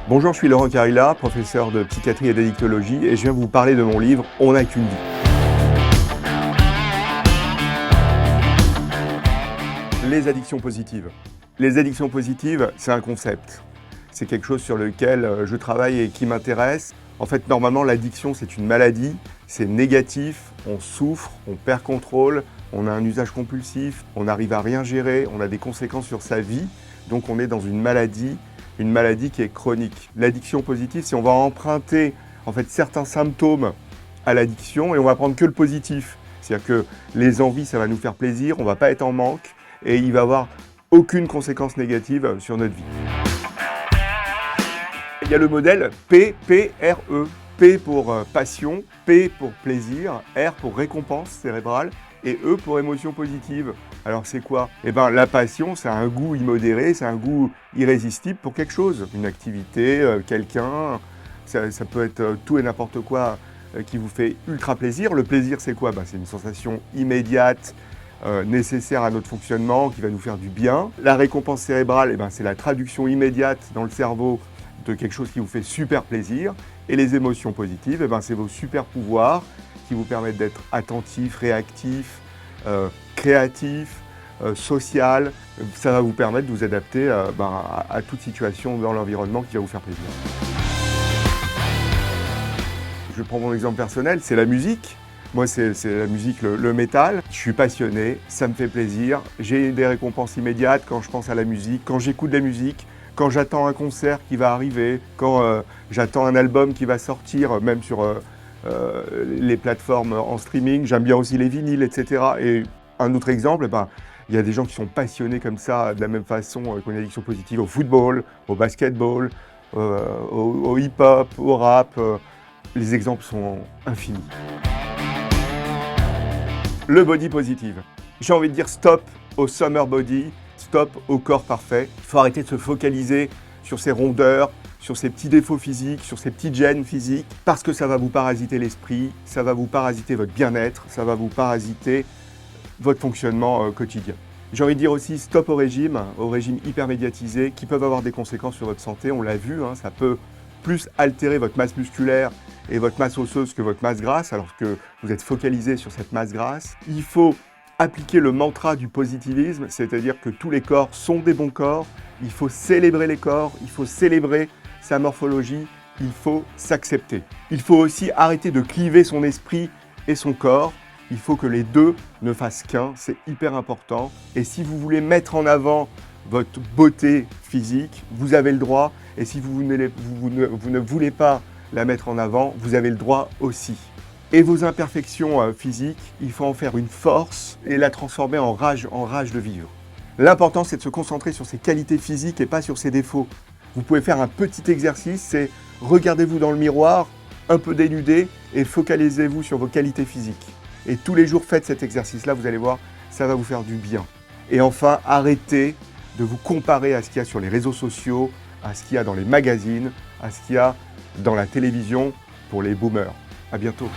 Bonjour, je suis Laurent Carilla, professeur de psychiatrie et d'addictologie et je viens vous parler de mon livre « On n'a qu'une vie ». Les addictions positives. Les addictions positives, c'est un concept. C'est quelque chose sur lequel je travaille et qui m'intéresse. En fait, normalement, l'addiction, c'est une maladie, c'est négatif, on souffre, on perd contrôle, on a un usage compulsif, on n'arrive à rien gérer, on a des conséquences sur sa vie, donc on est dans une maladie qui est chronique. L'addiction positive, c'est on va emprunter en fait certains symptômes à l'addiction et on va prendre que le positif. C'est-à-dire que les envies, ça va nous faire plaisir, on ne va pas être en manque et il va y avoir aucune conséquence négative sur notre vie. Il y a le modèle P-P-R-E. P pour passion, P pour plaisir, R pour récompense cérébrale et E pour émotion positive. Alors c'est quoi? Eh bien la passion, c'est un goût immodéré, c'est un goût irrésistible pour quelque chose. Une activité, quelqu'un, ça peut être tout et n'importe quoi qui vous fait ultra plaisir. Le plaisir, c'est quoi? C'est une sensation immédiate, nécessaire à notre fonctionnement, qui va nous faire du bien. La récompense cérébrale, c'est la traduction immédiate dans le cerveau de quelque chose qui vous fait super plaisir. Et les émotions positives, c'est vos super pouvoirs qui vous permettent d'être attentif, réactif, créatif, social. Ça va vous permettre de vous adapter à toute situation dans l'environnement qui va vous faire plaisir. Je prends mon exemple personnel, c'est la musique. Moi, c'est la musique, le métal. Je suis passionné, ça me fait plaisir. J'ai des récompenses immédiates quand je pense à la musique, quand j'écoute de la musique, quand j'attends un concert qui va arriver, quand j'attends un album qui va sortir, même sur les plateformes en streaming. J'aime bien aussi les vinyles, etc. Et un autre exemple, il y a des gens qui sont passionnés comme ça, de la même façon qu'une addiction positive au football, au basketball, au hip-hop, au rap. Les exemples sont infinis. Le body positive. J'ai envie de dire stop au summer body, stop au corps parfait. Il faut arrêter de se focaliser sur ses rondeurs, sur ses petits défauts physiques, sur ses petites gènes physiques, parce que ça va vous parasiter l'esprit, ça va vous parasiter votre bien-être, ça va vous parasiter votre fonctionnement quotidien. J'ai envie de dire aussi stop au régime hyper médiatisé, qui peuvent avoir des conséquences sur votre santé, on l'a vu, ça peut plus altérer votre masse musculaire et votre masse osseuse que votre masse grasse, alors que vous êtes focalisé sur cette masse grasse. Il faut appliquer le mantra du positivisme, c'est-à-dire que tous les corps sont des bons corps, il faut célébrer les corps, il faut célébrer sa morphologie, il faut s'accepter. Il faut aussi arrêter de cliver son esprit et son corps, il faut que les deux ne fassent qu'un, c'est hyper important. Et si vous voulez mettre en avant votre beauté physique, vous avez le droit, et si vous ne voulez pas la mettre en avant, vous avez le droit aussi. Et vos imperfections physiques, il faut en faire une force et la transformer en rage de vivre. L'important, c'est de se concentrer sur ses qualités physiques et pas sur ses défauts. Vous pouvez faire un petit exercice, c'est regardez-vous dans le miroir, un peu dénudé, et focalisez-vous sur vos qualités physiques. Et tous les jours, faites cet exercice-là, vous allez voir, ça va vous faire du bien. Et enfin, arrêtez de vous comparer à ce qu'il y a sur les réseaux sociaux, à ce qu'il y a dans les magazines, à ce qu'il y a dans la télévision pour les boomers. À bientôt.